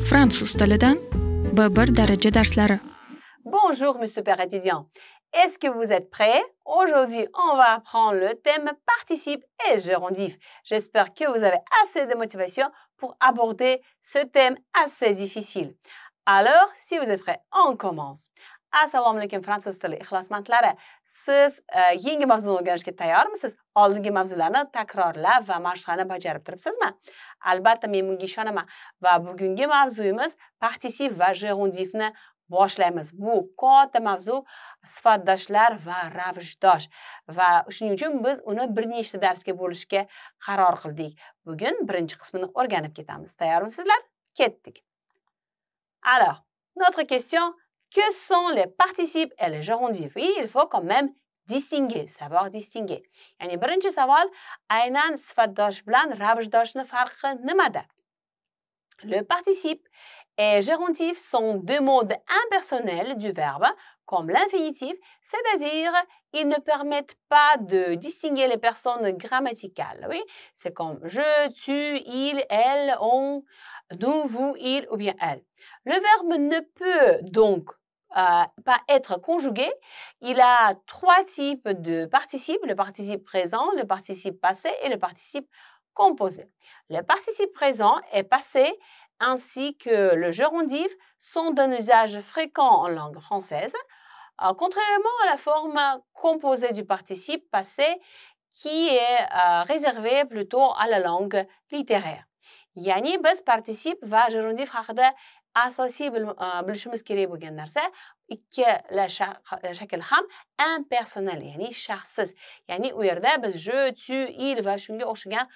Fransuz tilidan B1 daraja darslari. Bonjour, mes super étudiants. Est-ce que vous êtes prêts? Aujourd'hui, on va apprendre le thème participe et gérondif. J'espère que vous avez assez de motivation pour aborder ce thème assez difficile. Alors, si vous êtes prêts, on commence. Assalomu alaykum fransuz tili ixlosmandlari. Siz yangi mavzuni o'rganishga tayyormisiz? Oldingi mavzularni takrorlab va mashqlarni bajarib turibsizmi? Albatta, men bunga ishonaman. Va bugungi mavzuyimiz partisip va gerundifni boshlaymiz. Bu katta mavzu sifatdoshlar va ravishdosh. Va shuning uchun biz uni bir nechta darsga bo'lishga qaror qildik. Bugun birinchi qismini o'rganib ketamiz. Tayyormisizlar? Ketdik. Alors, notre question: que sont les participes et les gérondifs? Oui, il faut quand même distinguer, savoir distinguer. Yani birinchi savol, aynan sifatdosh bilan ravishdoshni farqi nimada? Le participe et gérondif sont deux modes impersonnels du verbe, comme l'infinitif, c'est-à-dire ils ne permettent pas de distinguer les personnes grammaticales. Oui, c'est comme je, tu, il, elle, on, nous, vous, il ou bien elle. Le verbe ne peut donc pas être conjugué. Il a trois types de participes: le participe présent, le participe passé et le participe composé. Le participe présent et passé ainsi que le gérondif sont d'un usage fréquent en langue française, contrairement à la forme composée du participe passé qui est réservée plutôt à la langue littéraire. Yani biz particip va gérondif haqida asosiy bilishimiz kerak bo'lgan narsa, ikkala shakl ham impersonal, ya'ni shaxssiz. Ya'ni u yerda biz je, tu, il va shunga o'xshagan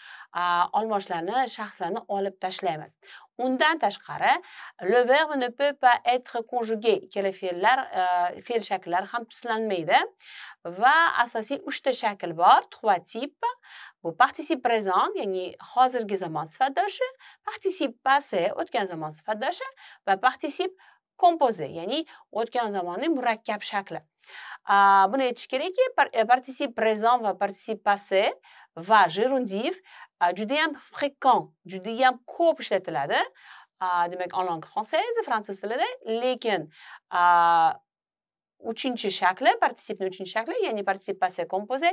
olmoshlarni, shaxslarni olib tashlaymiz. Undan tashqari, le verbe ne peut pas être conjugué. Ikkala fe'l shakllari ham tuslanmaydi va asosiy 3 ta shakl bor, 3 types. Bu participe présent, ya'ni hozirgi zamon sifatdoshi, participe passé, o'tgan zamon sifatdoshi va participe composé, ya'ni o'tgan zamonning murakkab shakli. Buni aytish kerakki, participe présent va participe passé va gérondif juda ham fréquent, juda ham ko'p ishlatiladi. Demak, en langue française, fransuz tilida, lekin uchinchi shakli, participni uchinchi shakli, ya'ni participe passé composé,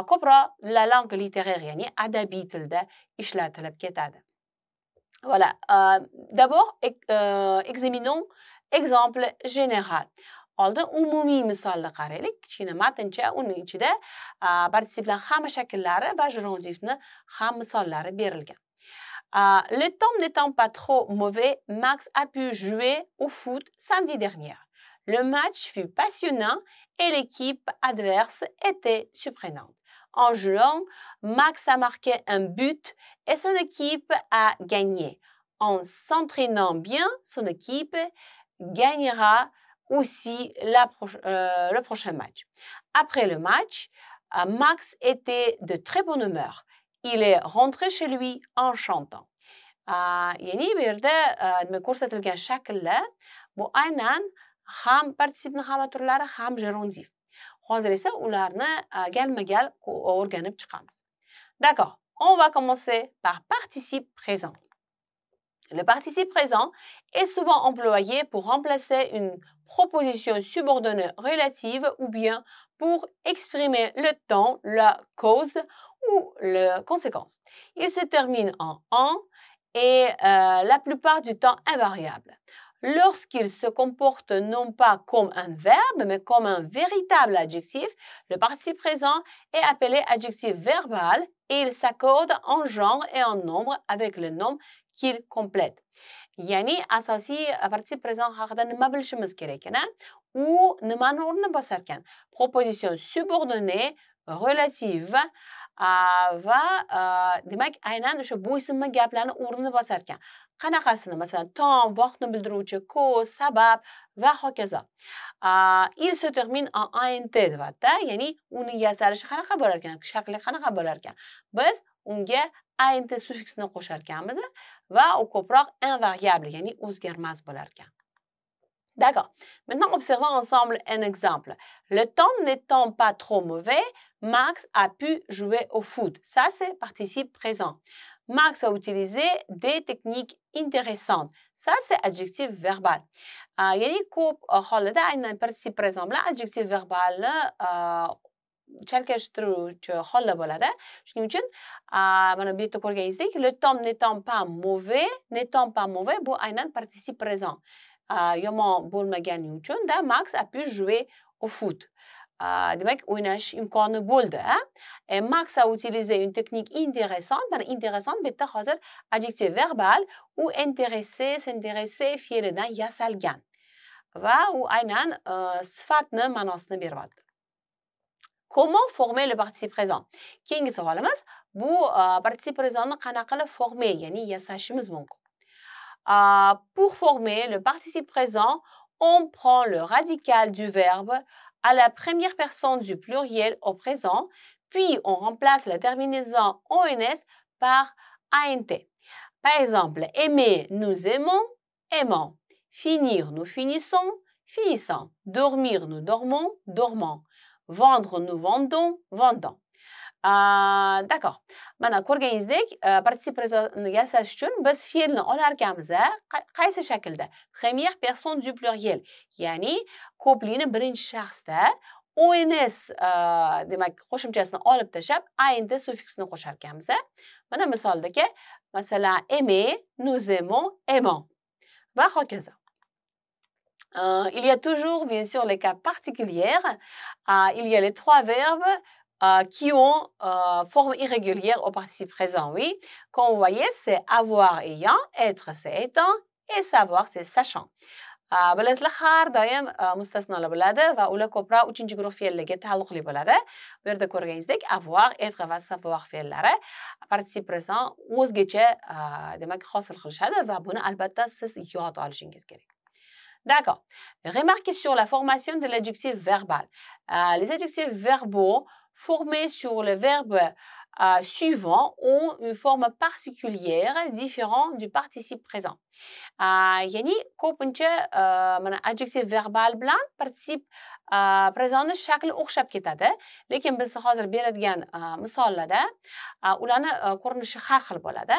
ko'proq la langue littéraire, ya'ni adabiy tilda ishlatilib ketadi. Voilà. D'abord, examinons exemple général. Oldin umumiy misolni qaraylik. Kichkina matncha, uning ichida participlar hamma shakllari va gérondifni ham misollari berilgan. Le temps n'étant pas trop mauvais, Max a pu jouer au foot samedi dernier. Le match fut passionnant et l'équipe adverse était surprenante. En jouant, Max a marqué un but et son équipe a gagné. En s'entraînant bien, son équipe gagnera aussi le prochain match. Après le match, Max était de très bonne humeur. Il est rentré chez lui en chantant. Yani bu yerda ko'rsatilgan shakllar bu aynan ham partisipni hamma turlari, ham gérondif. Hozir esa ularni galma-gal o'rganib chiqamiz. D'accord, on va commencer par participe présent. Le participe présent est souvent employé pour remplacer une proposition subordonnée relative ou bien pour exprimer le temps, la cause ou la conséquence. Il se termine en « en » et la plupart du temps invariable. Lorsqu'il se comporte non pas comme un verbe, mais comme un véritable adjectif, le participe présent est appelé adjectif verbal et il s'accorde en genre et en nombre avec le nom qu'il complète. Yani asosiy participe présent haqida nima bilishimiz kerak ekan? U nimani o'rnini bosar ekan? Proposition subordonnée, relative va demak aynan o'sha bo'ysunma gaplarni o'rnini bosar ekan. Qanaqasini? Masalan, temps, vaqtni bildiruvchi, cause, sabab va hokazo. Il se termine en int deyapti, ya'ni uning yasalishi qanaqa bo'lar ekan? Shakli qanaqa bo'lar ekan? Biz unga int suffiksini qo'shar ekanmiz va u ko'proq invariable, ya'ni o'zgarmas bo'lar ekan. D'accord. Maintenant, observons ensemble un exemple. Le temps n'étant pas trop mauvais, Max a pu jouer au foot. Ça, c'est participe présent. Max a utilisé des techniques intéressantes. Ça, c'est adjectif verbal. يعني كوب خالدا عندنا participe présent لا adjectif verbal chalkashtruvchi xolla bo'ladi. Shuning uchun mana bu yerda ko'rganingizdek, le temps n'étant pas mauvais bu aynan participe présent. Yomon bo'lmagani uchun da Max a pu jouer au foot. Demak, o'ynash imkoni bo'ldi. Et Max a utilisé une technique intéressante. Mana intéressant bu yerda hozir adjectif verbal u s'intéresser fe'lidan yasalgan. Va u aynan sifatni ma'nosini beryapti. Comment former le participe présent? Keyingi savolimiz bu participe présentni qanaqa qilib former, ya'ni yasashimiz mumkin. Pour former le participe présent, on prend le radical du verbe à la première personne du pluriel au présent, puis on remplace la terminaison ONS par ANT. Par exemple, aimer, nous aimons, aimons. Finir, nous finissons, finissons. Dormir, nous dormons, dormons. Vendre, nous vendons, vendons. D'accord. Mana ko'rganingizdek, participe présentni yasash uchun biz fe'lni olar ekanmiz, qaysi shaklda? Première personne du pluriel, ya'ni ko'plikni birinchi shaxsda ONS demak qo'shimchasini olib tashlab, INT suffiksini qo'shar ekanmiz. Mana misoldagi, masalan, aimer, nous aimons, aimons. Va hokazo. Il y a toujours, bien sûr, les cas particuliers. Il y a les trois verbes qui ont forme irrégulière au participe présent, oui. Comme vous voyez, c'est avoir, ayant, être, c'est étant, et savoir, c'est sachant. Bilasiz har doim mustasnolar bo'ladi va ular ko'proq 3-guruh fe'llarga taalluqli bo'ladi. Bu yerda ko'rganingizdek, avoir, être va savoir fe'llari participe présent o'zgacha demak hosil qilishadi va buni albatta siz yod olishingiz kerak. D'accord. Remarquez sur la formation de l'adjectif verbal. Les adjectifs verbaux formés sur le verbe suivant ont une forme particulière différente du participe présent. Ya'ni ko'pincha mana adjectif verbal bilan participe présentni shakli o'xshab ketadi, lekin biz hozir beradigan misollarda ularni ko'rinishi har xil bo'ladi.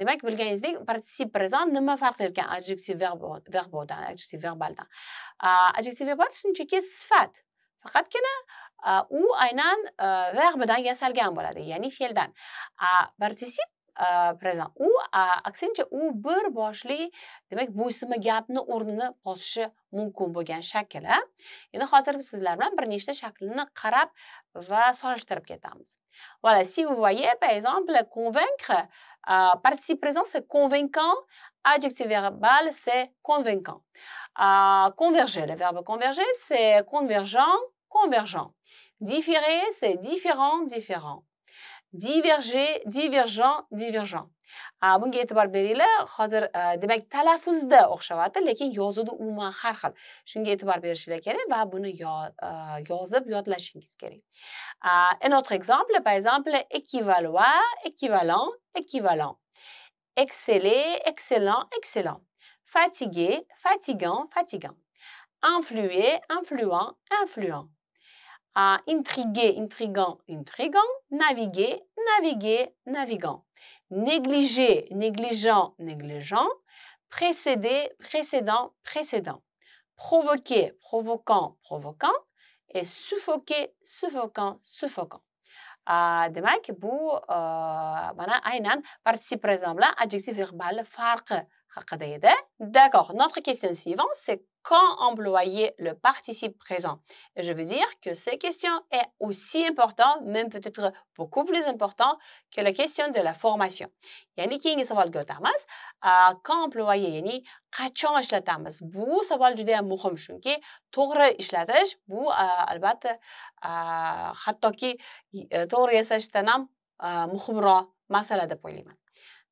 Demak, bilganingizdek, participe présent nima farqli ekan adjectif verbaldan, adjectif verbaldan? Adjectif verbal shunchaki sifat. Faqatgina u aynan verbidan yasalgan bo'ladi, ya'ni fe'ldan. Participe présent u aksincha u bir boshli, demak, bo'ysunma gapni o'rnini bosishi mumkin bo'lgan shakl. Endi hozir biz sizlar bilan bir nechta shaklini qarab va solishtirib ketamiz. Voilà, si vous voyez par exemple convaincre, participe présent c'est convaincant, adjectif verbal c'est convaincant. Converger, le verbe converger c'est convergent, convergent. Différer c'est différent, différent. Diverger, divergent, divergent. Bunga e'tibor beringlar, hozir demak talaffuzda o'xshayapti, lekin yozuvda umuman har xil. Shunga e'tibor berishinglar kerak va buni yozib yodlashingiz kerak. Un autre exemple, par exemple, équivaloir, équivalent, équivalent. Exceller, excellent, excellent. Fatiguer, fatigant, fatigant. Influer, influent, influent. Intriguer, intrigant, intrigant. Naviguer, naviguer, navigant. Négliger, négligent, négligent. Précéder, précédent, précédent. Provoquer, provoquant, provoquant. Et suffoquer, suffocant, suffocant. Demak, bu mana aynan participe présent bilan adjectif verbal farqi haqida edi. D'accord. Notre question suivante, c'est quand employer le participe présent. Et je veux dire que cette question est aussi importante, même peut-être beaucoup plus importante que la question de la formation. Yani keyingi savolga o'tamiz. Quand employer, yani qachon ishlatamiz? Bu savol juda ham muhim, chunki to'g'ri ishlatish bu albatta hattoki to'g'ri yasashdan ham muhimroq masala deb o'ylayman.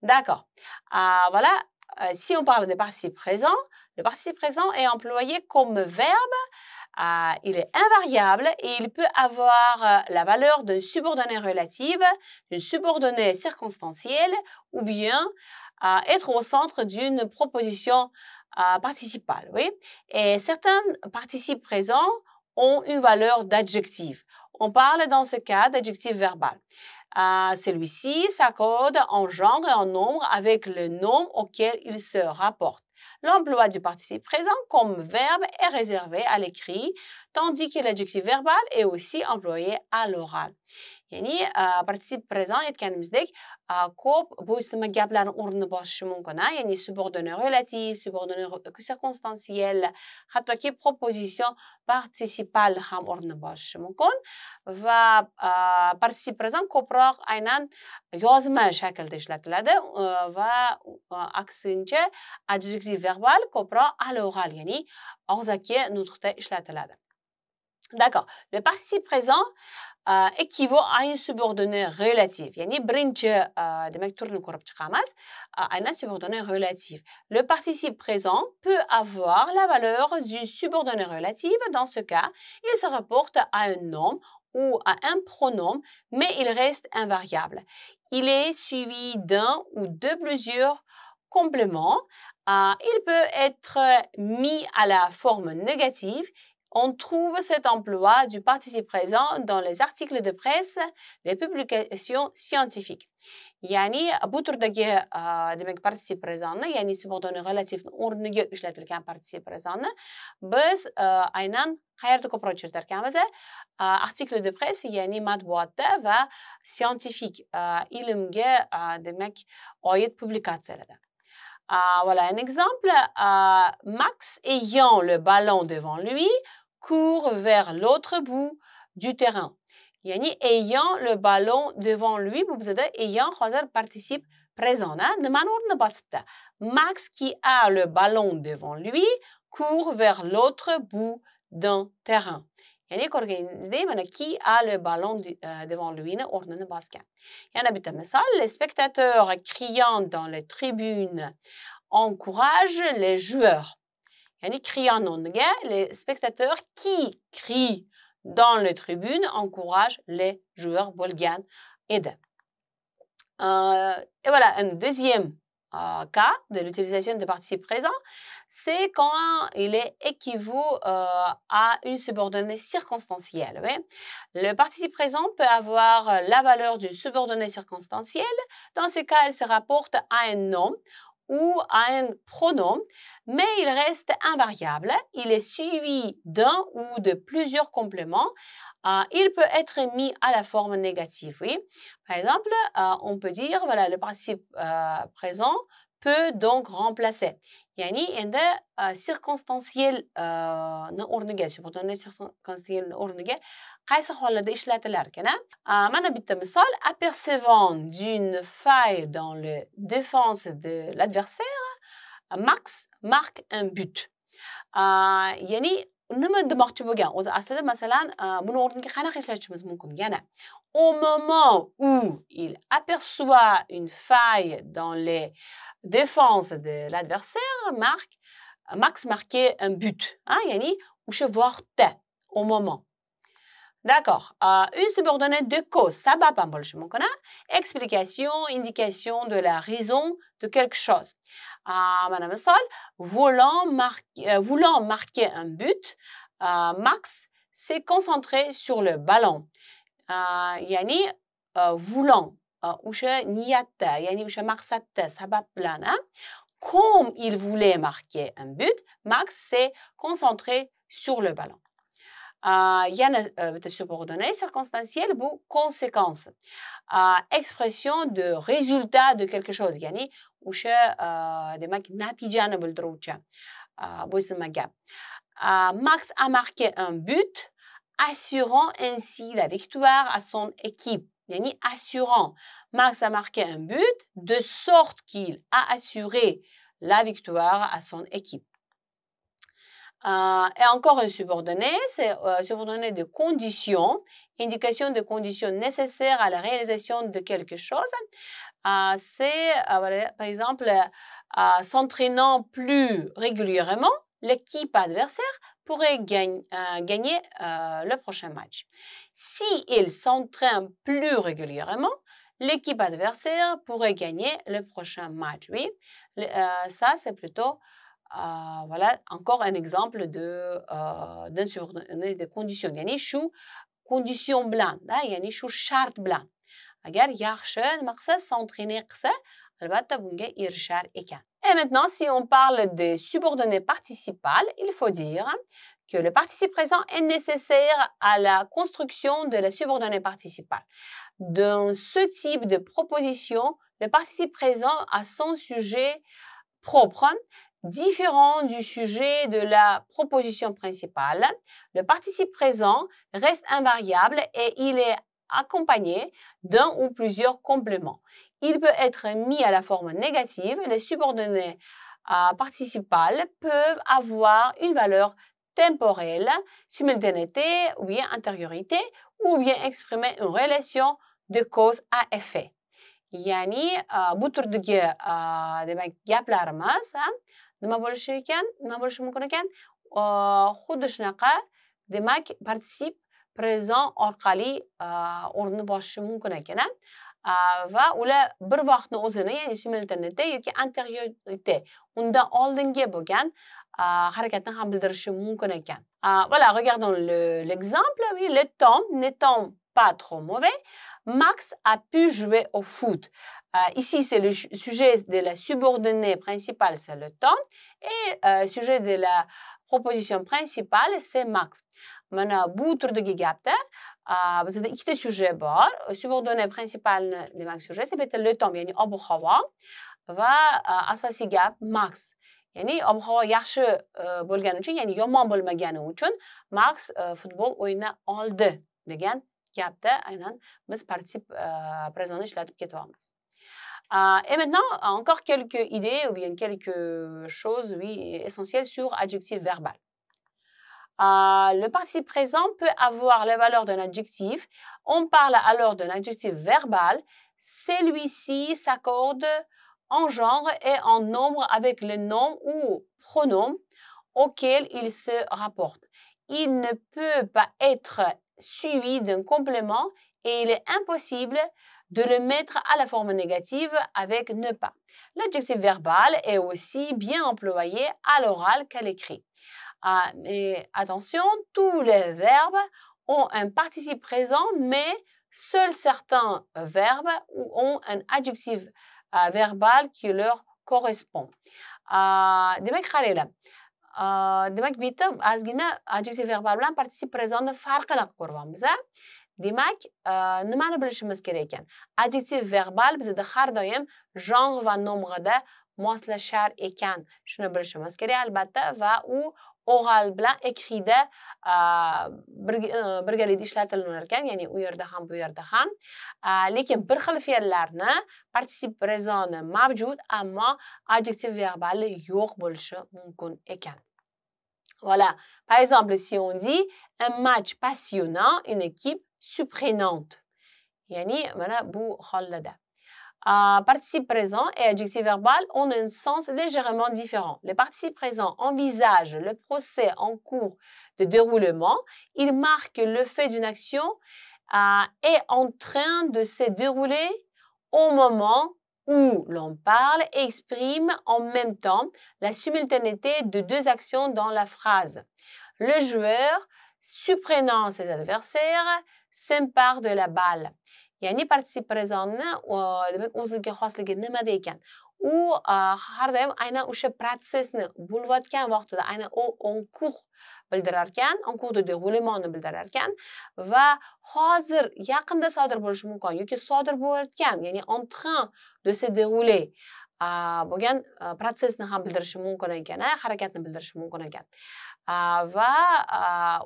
D'accord. Voilà. Si on parle de participe présent, le participe présent est employé comme verbe. Il est invariable et il peut avoir la valeur d'un subordonné relative, d'une subordonnée circonstancielle ou bien être au centre d'une proposition participale. Oui? Et certains participes présents ont une valeur d'adjectif. on parle dans ce cas d'adjectif verbal. Celui-ci s'accorde en genre et en nombre avec le nom auquel il se rapporte. L'emploi du participe présent comme verbe est réservé à l'écrit, tandis que l'adjectif verbal est aussi employé à l'oral. Yani participe présent aytganimizdek ko'p bo'ysunma gaplarni o'rnini bosishi mumkin. Ya'ni subordonné relatif, subordonné circonstanciel, hattoki proposition participale ham o'rnini bosishi mumkin va participe présent ko'proq aynan yozma shaklda ishlatiladi va aksincha adjektiv verbal ko'proq à l'oral, ya'ni og'zaki nutqda ishlatiladi. D'accord. Le participe présent équivaut à une subordonnée relative. Yani birinchi demak turni ko'rib chiqamiz. Aynan subordonnée relative. Le participe présent peut avoir la valeur d'une subordonnée relative. Dans ce cas, il se rapporte à un nom ou à un pronom, mais il reste invariable. Il est suivi d'un ou de plusieurs compléments. Il peut être mis à la forme négative. On trouve cet emploi du participe présent dans les articles de presse, les publications scientifiques. Yani bu turdagi demak participe présentni, ya'ni subordonné relativni o'rniga ishlatilgan participe présentni biz aynan qayerda ko'proq uchratarkanmiz? Article de presse, ya'ni matbuotda va scientifique ilmga demak oid publikatsiyalarda. Voilà un exemple. Max, ayant le ballon devant lui, court vers l'autre bout du terrain. Yani ayant le ballon devant lui, bu bizada ayant hozir participe présent. Nimani o'rnini bosibdi? Max qui a le ballon devant lui court vers l'autre bout d'un terrain. Yani ko'rganingizdek, mana qui a le ballon devant lui ni o'rnini bosgan. Yana bitta misol, les spectateurs criant dans les tribunes encouragent les joueurs. Yani criant o'rniga les spectateurs qui crient dans les tribunes encouragent les joueurs bo'lgan edi. Et voilà un deuxième cas de l'utilisation de participe présent, c'est quand il est équivaut à une subordonnée circonstancielle. Oui? Le participe présent peut avoir la valeur d'une subordonnée circonstancielle. Dans ce cas, il se rapporte à un nom ou à un pronom, mais il reste invariable. Il est suivi d'un ou de plusieurs compléments. Il peut être mis à la forme négative. Oui. Par exemple, on peut dire, voilà, le participe présent peut donc remplacer. Yani endi circonstanciel o'rniga, subordonné circonstanciel o'rniga qaysi hollarda ishlatilar ekan? Mana bitta misol, apercevant d'une faille dans le défense de l'adversaire, Max marque un but. Yani nima demoqchi bo'lgan? O'zi aslida masalan, buni o'rniga qanaqa ishlatishimiz mumkin? Yana au moment où il aperçoit une faille dans les défenses de l'adversaire, Max marquait un but. Yani o'sha vaqtda, au moment. D'accord. Une subordonnée de cause, sabab ham bo'lishi mumkin. Explication, indication de la raison de quelque chose. Mana misol, voulant marquer un but, Max s'est concentré sur le ballon. Yani voulant, o'sha niyatda, yani o'sha maqsadda, sabab bilan, comme il voulait marquer un but, Max s'est concentré sur le ballon. Yana bitta subordonnée circonstancielle bu conséquence. Expression de résultat de quelque chose, ya'ni o'sha demak natijani bildiruvchi bo'ysunma gap. Max a marqué un but, assurant ainsi la victoire à son équipe. Yani assurant. Max a marqué un but de sorte qu'il a assuré la victoire à son équipe. Et encore un subordonné, c'est subordonné de conditions, indication de conditions nécessaires à la réalisation de quelque chose. C'est, par exemple, s'entraînant plus régulièrement, l'équipe adversaire pourrait gagner le prochain match. Si il s'entraîne plus régulièrement, l'équipe adversaire pourrait gagner le prochain match. Oui, ça c'est plutôt voilà encore un exemple d'un subordonné de conditions. Yani shu condition bilan, ya'ni shu shart bilan. Agar yaxshi nima qilsa, s'entraîner qilsa, albatta bunga erishar ekan. Et maintenant, si on parle de subordonné participal, il faut dire que le participe présent est nécessaire à la construction de la subordonnée participale. Dans ce type de proposition, le participe présent a son sujet propre, différent du sujet de la proposition principale. Le participe présent reste invariable et il est accompagné d'un ou plusieurs compléments. Il peut être mis à la forme négative. Les subordonnées participales peuvent avoir une valeur temporelle, simultanéité ou bien antériorité, ou bien exprimer une relation de cause à effet. Yani bu turdagi demak gaplarimiz nima bo'lishi ekan, nima bo'lishi mumkin ekan? Xuddi shunaqa, demak, particip présent orqali o'rnini bosishi mumkin ekan. Va ular bir vaqtni o'zini, ya'ni simultanéité yoki antériorité, undan oldingi bo'lgan harakatni ham bildirishi mumkin ekan. Voilà, regardons l'exemple. Oui, le temps n'étant pas trop mauvais, Max a pu jouer au foot. Ici, c'est le sujet de la subordonnée principale, c'est le temps. Et sujet de la proposition principale, c'est Max. Mana bu turdagi gapda bizda ikkita sujet bor. Subordonnée principalni demak sujet, c'est le temps, ya'ni ob-havo va asosiy gap Max. Ya'ni ob-havo yaxshi bo'lgani uchun, ya'ni yomon bo'lmagani uchun Max futbol o'yina oldi degan gapda aynan biz participe présentni ishlatib ketyapmiz. Et maintenant, encore quelques idées ou bien quelque chose, oui, essentielles sur adjectif verbal. Le participe présent peut avoir la valeur d'un adjectif. On parle alors d'un adjectif verbal. Celui-ci s'accorde en genre et en nombre avec le nom ou pronom auquel il se rapporte. Il ne peut pas être suivi d'un complément et il est impossible de le mettre à la forme négative avec ne pas. L'adjectif verbal est aussi bien employé à l'oral qu'à l'écrit. Mais attention, tous les verbes ont un participe présent, mais seuls certains verbes ont un adjectif verbal qui leur correspond. Demak, qaranglar. Demak, bu yerda ozgina adjektiv verbal bilan participe présentni farqini qilib ko'ryapmiz. Demak, nimani bilishimiz kerak ekan? Adjektiv verbal bizda har doim genre va nombreda moslashar ekan. Shuni bilishimiz kerak albatta va u oral bilan écritda birgalikda ishlatilar ekan, ya'ni u yerda ham, bu yerda ham. Lekin bir xil fe'llarni participe présentni mavjud, ammo adjektiv verbali yo'q bo'lishi mumkin ekan. Voilà. Par exemple, si on dit un match passionnant, une équipe surprenante. Yani mana bu hollada. Participe présent et adjectif verbal ont un sens légèrement différent. Le participe présent envisage le procès en cours de déroulement. Il marque le fait d'une action est en train de se dérouler au moment où l'on parle et exprime en même temps la simultanéité de deux actions dans la phrase. Le joueur, surprenant ses adversaires, s'empare de la balle. Ya'ni participe présentni demak o'ziga xosligi nimada ekan? U har doim aynan o'sha protsessni bo'layotgan vaqtida aynan en cours bildirar ekan, en cours de déroulementni bildirar ekan va hozir yaqinda sodir bo'lishi mumkin yoki sodir bo'layotgan, ya'ni en train de se dérouler bo'lgan protsessni ham bildirishi mumkin ekan, harakatni bildirishi mumkin ekan. Va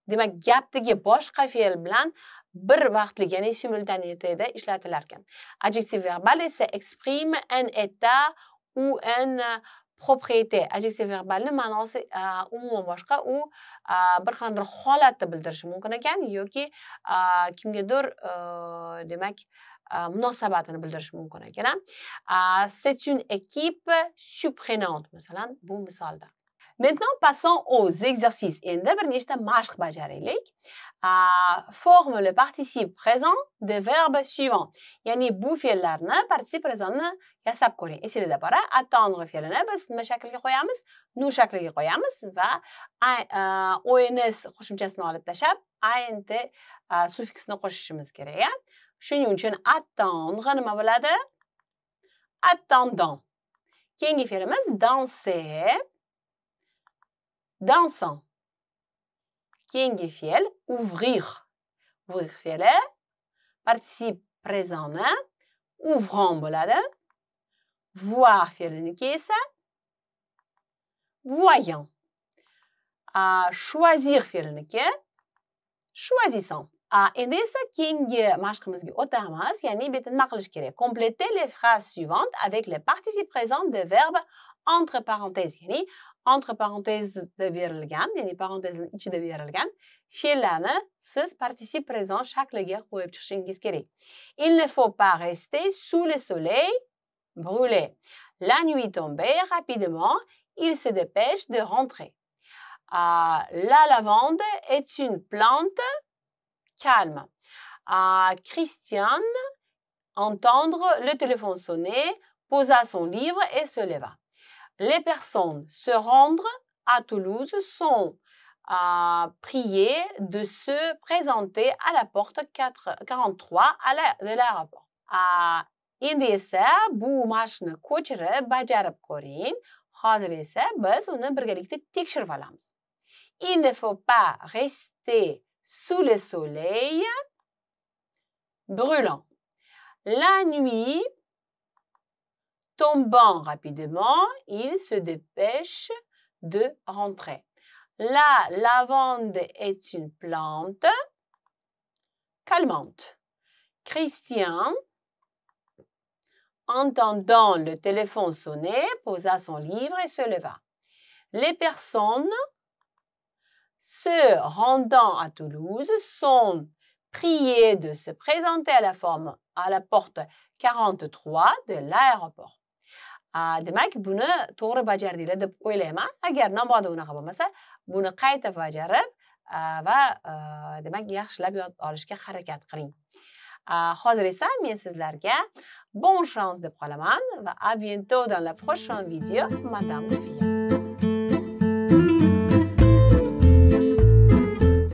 demak gapdagi boshqa fe'l bilan bir vaqtlik, ya'ni simultanéité ishlatilar ekan. Adjectif verbal esa exprime un état ou une propriété. Adjectif verbalni ma'nosi umuman boshqa, u bir qanday holatni bildirishi mumkin ekan yoki kimgadir demak munosabatini bildirishi mumkin ekan. C'est une équipe surprenante, masalan, bu misolda. Maintenant, passons aux exercices. Endi bir nechta mashq bajaraylik. Forme le participe présent de verbe suivant. Ya'ni bu fe'llarni participe présentni yasab ko'ring. Esingizda bor, attendre fe'lini biz nima shaklga qo'yamiz? Nu shakliga qo'yamiz va ons qo'shimchasini olib tashlab, int suffiksni qo'shishimiz kerak. Shuning uchun attendre nima bo'ladi? Attendant. Keyingi fe'limiz danser, dansant. Keyingi fe'l ouvrir. Ouvrir fe'li participe présentni ouvrant bo'ladi. Voir fe'liniki esa voyant. Choisir fe'liniki choisissant. Endi esa keyingi mashqimizga o'tamiz, ya'ni bu yerda nima qilish kerak? Compléter les phrases suivantes avec les participes présents de verbes entre parenthèses, ya'ni entre parenthèses da berilgan, ya'ni parantezning ichida berilgan fe'llarni siz participe présent shakliga qo'yib chiqishingiz kerak. Il ne faut pas rester sous le soleil brûlé. La nuit tombait rapidement, il se dépêche de rentrer. La lavande est une plante calme. Christiane, entendre le téléphone sonner, posa son livre et se leva. Les personnes se rendre à Toulouse sont priées de se présenter à la porte 43 de l'aéroport. Endi esa bu mashqni ko'chirib bajarib ko'ring. Hozir esa biz uni birgalikda tekshirib olamiz. Il ne faut pas rester sous le soleil brûlant. La nuit tombant rapidement, il se dépêche de rentrer. La lavande est une plante calmante. Christian, entendant le téléphone sonner, posa son livre et se leva. Les personnes se rendant à Toulouse sont priées de se présenter à la porte 43 de l'aéroport. Demak, buni to'g'ri bajardinglar deb o'ylayman. Agar namoda unaqa bo'lmasa, buni qayta bajarib va demak yaxshilab yodib olishga harakat qiling. Hozir esa men sizlarga bon chance deb qolaman va à bientôt dans la prochaine vidéo, madame.